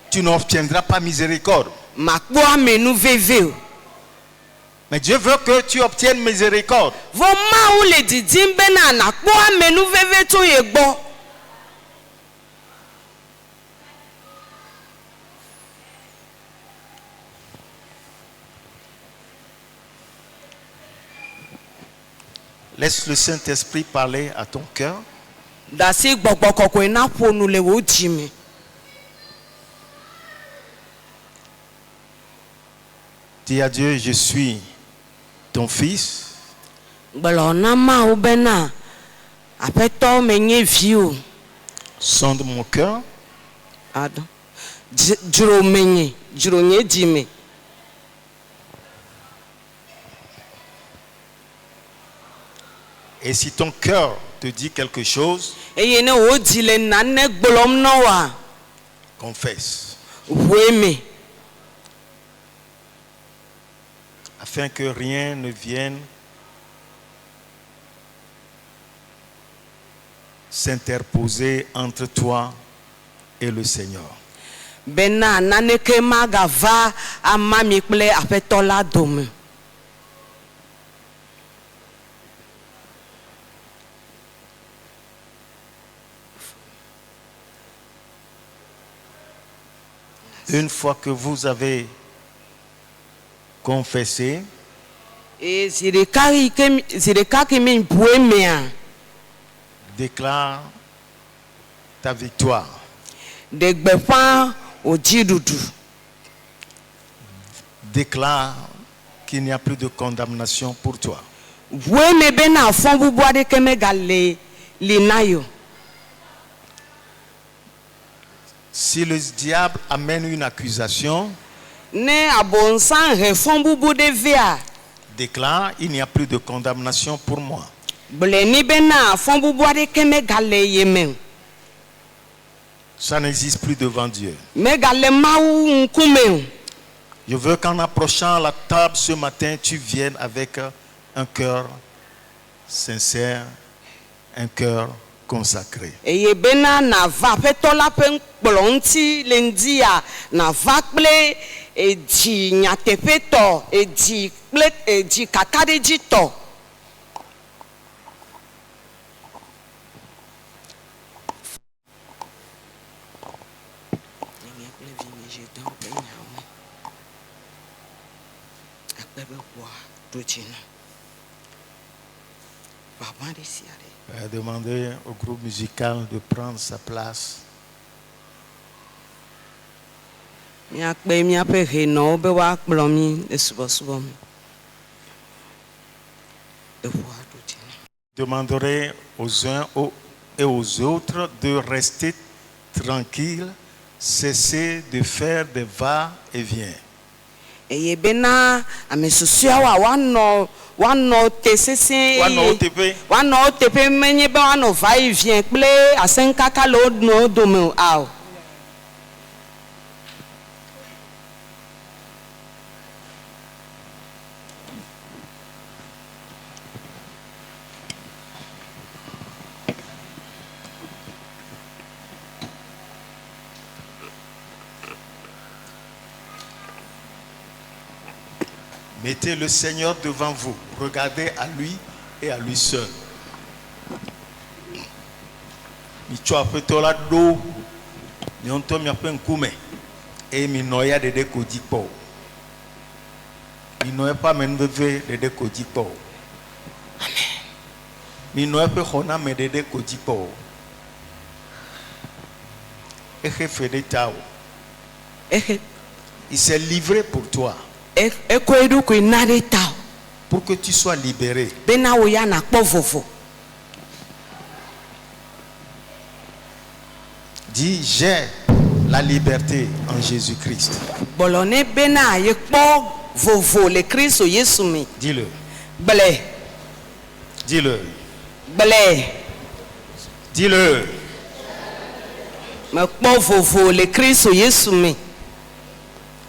tu n'obtiendras pas miséricorde. Makpo amenu veve. Mais Dieu veut que tu obtiennes miséricorde. Vo ma ou le didim bena nakpo amenu veve to yegbo. Laisse le Saint-Esprit parler à ton cœur. Dasi gbogbo kokwe na ponu le wo jimi. Dis à Dieu, je suis ton fils. Gbelona ma ou bena apeto menye viu. Sonde mon cœur. Ado. Juro menye, juro nye jimi. Et si ton cœur te dit quelque chose, Eye ne wo jile nane gbolom no wa. confesse. Weme. Afin que rien ne vienne s'interposer entre toi et le Seigneur. Bena nane ke magava amami kple apeto la dome. Une fois que vous avez confessé, E zireka ke mi buemea. déclare ta victoire. De gbefa ojidudu. Déclare qu'il n'y a plus de condamnation pour toi. Bueme bena fon bubu ade ke me gale linayo. Si le diable amène une accusation, Ne abonsan he fon bubu de via. déclare il n'y a plus de condamnation pour moi. Bleni bena fon bubu ade ke me gale yeme. Ça n'existe plus devant Dieu. Me gale mawu nkume. Je veux qu'en approchant la table ce matin, tu viennes avec un cœur sincère, un cœur consacré. Eye bena na va apeto la pe nkplonti lendia na va kple eji nyatepeto eji kple eji kakadeji to. Demander au groupe musical de prendre sa place. Miakpe miape heno be wa kplɔ mi esubɔsubɔ mi. Demanderai aux uns et aux autres de rester tranquilles, cesser de faire des va-et-vient. Eye bena ame susuawo wano te sese wano tepe menye be wano va y vient kple asenkaka le no dome ao. Mettez le Seigneur devant vous. Regardez à lui et à lui seul. Michwa petola do nyonto miape nkume e minoya dede kodikpo. Minoya pa menveve dede kodikpo. Amen. Minoya pe khona me dede kodikpo. Ehe fede tao. Il s'est livré pour toi. Pour que tu sois libéré. Dis, j'ai la liberté en Jésus-Christ. Dis-le. Dis-le. Dis-le.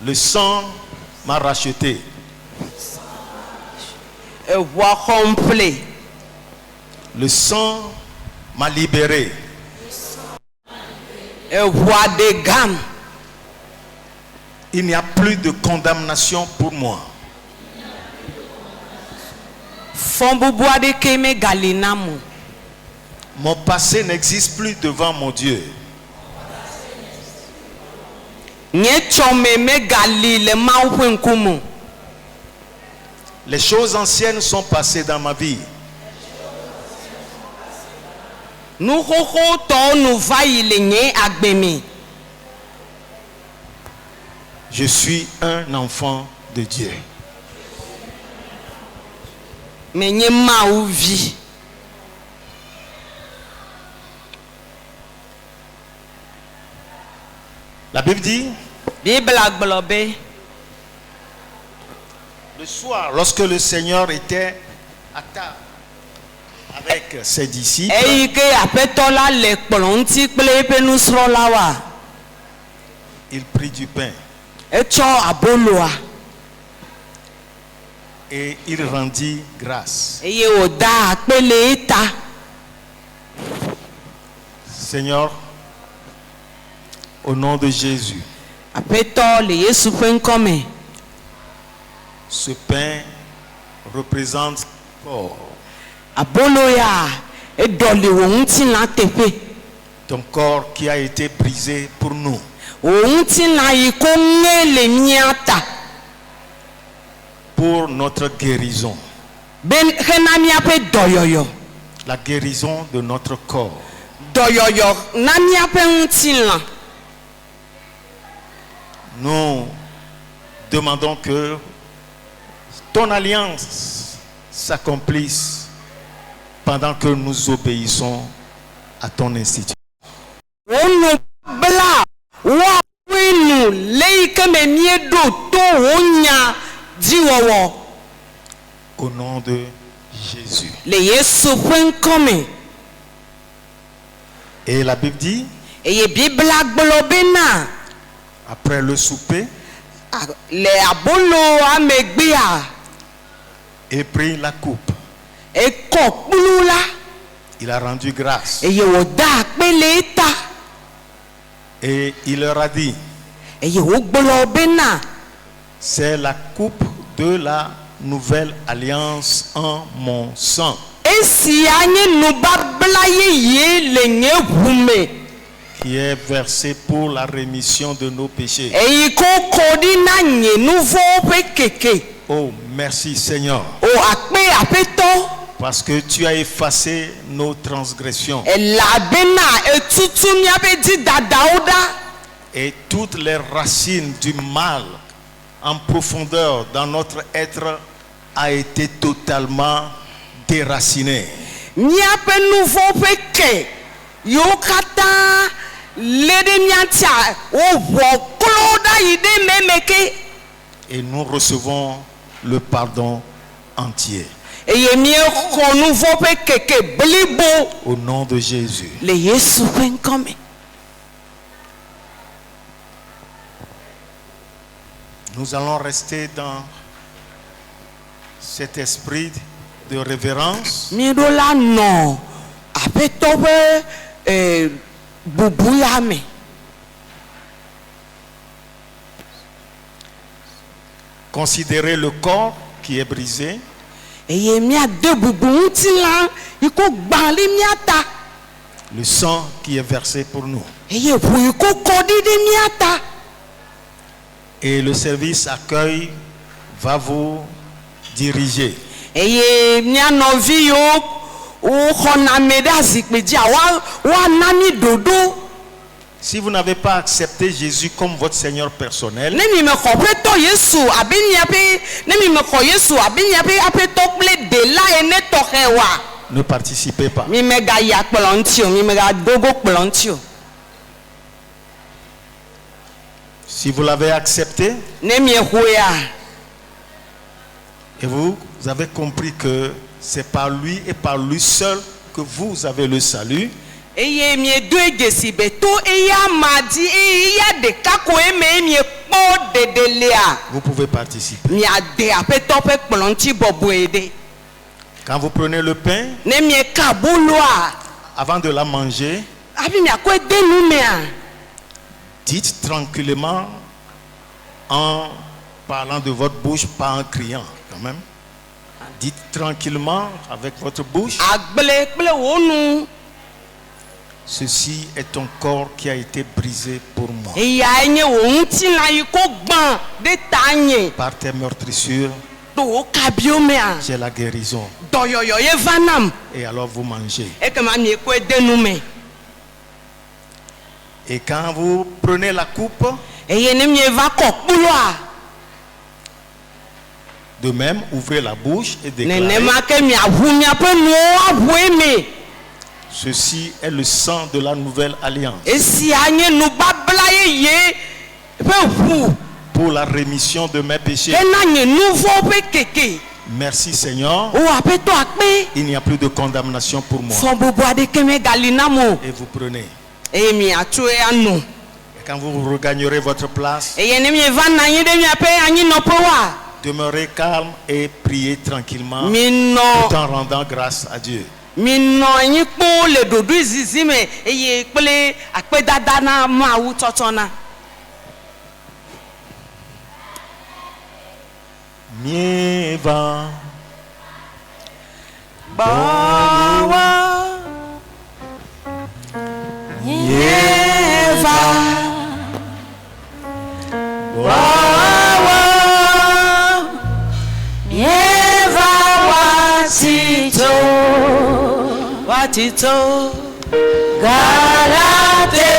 Le sang m'a racheté. Le sang m'a libéré. Eʋua de gam. Il n'y a plus de condamnation pour moi. Fɔn bubu aɖeke megali na mo. Mon passé n'existe plus devant mon Dieu. Nye tsɔme megali le Mawu ƒe ŋkume. Les choses anciennes sont passées dans ma vie. Nuxoxo tɔwo nu va yi le nye agbe me. Je suis un enfant de Dieu. Me nye Mawu vi. La Bible dit, Bibla gblɔ be le soir, lorsque le Seigneur était à table avec ses disciples, eyi ke aƒetɔ la le kplɔ ŋuti kple eƒe nusrɔ̃lawoa, il prit du pain etsɔ aboloa et il rendit grâce. eye wòda akpe le eta. Seigneur, au nom de Jésus, Aƒetɔ le Yesu ƒe ŋkɔme. ce pain représente corps, Abolo ya eɖɔ le wò ŋutilã teƒe. ton corps qui a été brisé pour nous. Wò ŋutilã yi ko ŋe le mía ta. Pour notre guérison, Be hena míaƒe dɔyɔyɔ. la guérison de notre corps. Dɔyɔyɔ na míaƒe ŋutilã. Nous demandons que ton alliance s'accomplisse pendant que nous obéissons à ton institut. Wonu bla wɔwinu le yi ke me míeɖo to wò nya dziwɔwɔ Au nom de Jésus. le Yesu ƒe ŋkɔme. Et la Bible dit, Eye Bibla gblɔ bena après le souper, le abolo amegbea il prit la coupe. ekɔ kplu la Il a rendu grâce. eye wòda akpe le eta Et il leur a dit, eye wògblɔ bena c'est la coupe de la nouvelle alliance en mon sang, esia nye nubabla yeye le nye ʋu me qui est versée pour la rémission de nos péchés. eyi ko kɔ ɖi na nye nu vɔwo ƒe keke. Oh, merci Seigneur, O akpe aƒetɔ parce que tu as effacé nos transgressions elabena etutu míaƒe dzidadawo ɖa et toutes les racines du mal en profondeur dans notre être a été totalement déraciné. míaƒe nu vɔwo ƒe ke yiwo katã le ɖe míatia woʋɔ klo ɖa yi ɖe meme ke Et nous recevons le pardon entier. eye míexɔ nu vɔ ƒe keke blibo Au nom de Jésus. le Yesu ƒe ŋkɔme. Nous allons rester dans cet esprit de révérence Míeɖo la nɔ aƒetɔ ƒe bubu ya me. considérer le corps qui est brisé Eye míade bubu ŋutilã yi ko gbã le míata le sang qui est versé pour nous. eye ʋu yi ko kɔ ɖi ɖe míata. Et le service accueil va vous diriger. Eye mía nɔvi yiwo woxɔna ame ɖe azikpui dzia woana mí ɖoɖo. Si vous n'avez pas accepté Jésus comme votre Seigneur personnel, Ne mi me xɔ ƒetɔ Yesu abe míaƒe ne mi me xɔ Yesu abe míaƒe aƒetɔ kple ɖela ene tɔxɛ wa. ne participez pas. Mi me gayi akplɔ ŋuti o, mi me gadogo kplɔ ŋuti o. Si vous l'avez accepté Ne miehoea et vous avez compris que c'est par lui et par lui seul que vous avez le salut, eye miedo edesi be to eya ma di eya ɖeka ko eme miekpɔ ɖeɖelea vous pouvez participer. miade aƒetɔ ƒe kplɔ ŋuti bɔbɔe ɖe. Quand vous prenez le pain, Ne mieka aboloa avant de la manger, hafi miakɔe de nu mea Dites tranquillement en parlant de votre bouche, pas en criant quand même. Dites tranquillement avec votre bouche. agble kple wo nu Ceci est ton corps qui a été brisé pour moi. eyae nye wo ŋutilã yi ko gbã ɖe ta nye Par tes meurtrissures, to wo kabiwo mea j'ai la guérison. dɔyɔyɔ ye va nam Et alors vous mangez. ekema miekɔe de nu me Et quand vous prenez la coupe, eye ne mieva kɔ kplua de même, ouvrez la bouche et déclarez: nenema ke miaʋu miaƒe nuwo aʋu eme ceci est le sang de la nouvelle alliance esia nye nubabla yeye ƒe ʋu pour la rémission de mes péchés. hena nye nu vɔwo ƒe keke Merci Seigneur. wo aƒetɔ akpe Il n'y a plus de condamnation pour moi. fɔ bubu aɖeke megali nam o Et vous prenez. eye miatsoe anu Et quand vous regagnerez votre place, eye ne mieva na anyi ɖe miaƒe anyinɔƒe wa demeurez calme et priez tranquillement minɔ tout en rendant grâce à Dieu. minɔ anyi kpo le ɖoɖoe zizi me eye kple akpedada na Mawu tsɔtsɔna Mieva, bawa yeva bawa yeva watito galate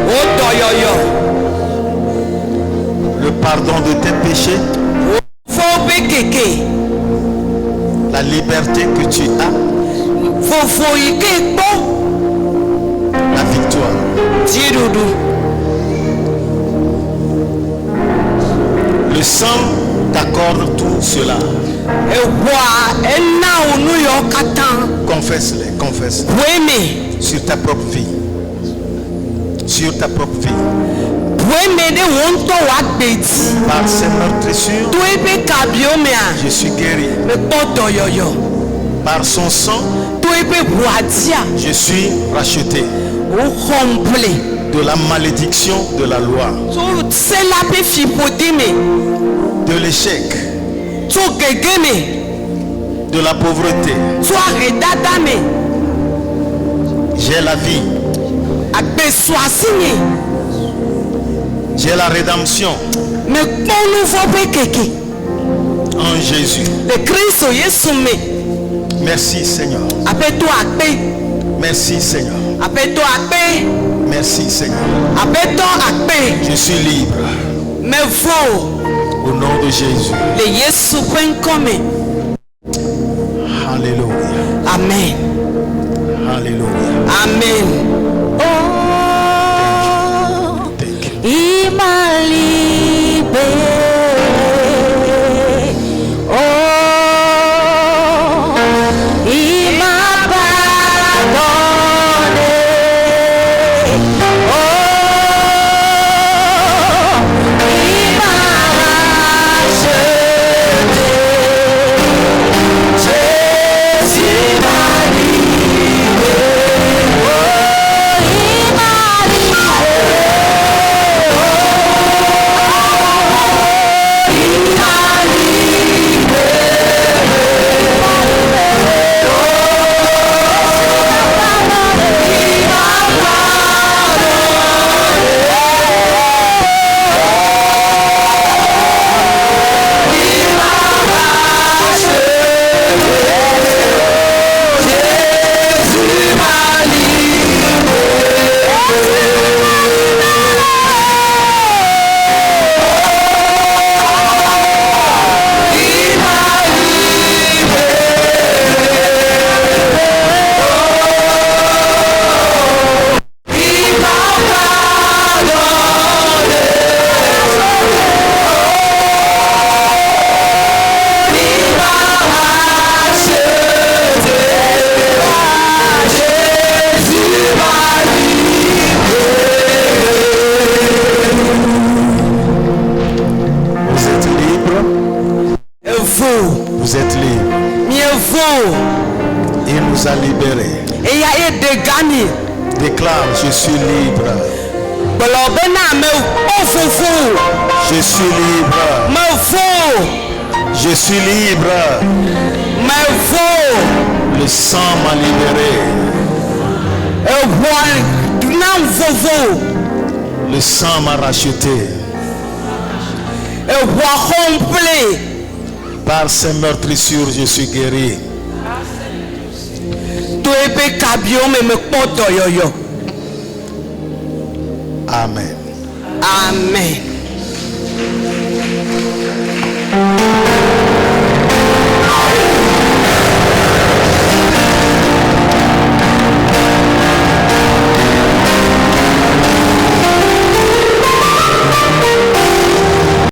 O doyoyo. Le pardon de tes péchés. Fo be keke. La liberté que tu as. Fo ike kpo. La victoire. Dirudu. Le sang t'accorde tout cela. Confesse-les, confesse-les. Oui, sur ta propre vie. Sur ta propre vie. Par ces meurtrissures, je suis guéri. Par son sang, je suis racheté de la malédiction de la loi, de l'échec, de la pauvreté. J'ai la vie. J'ai la rédemption en Jésus. Merci Seigneur. Merci Seigneur. Merci Seigneur. Je suis libre. Au nom de Jésus. Alléluia. Amen. Alléluia. Amen. Thank you. Il m'a libéré. Oh, il m'a pardonné. Oh, il m'a racheté. Jésus m'a libéré. Oh, il m'a Vous êtes libre. Il nous a libérés. Déclare, je suis libre. Je suis libre. Je suis libre. Le sang m'a libéré. Le sang m'a racheté. Par ces meurtrissures, je suis guéri. Amen. Amen.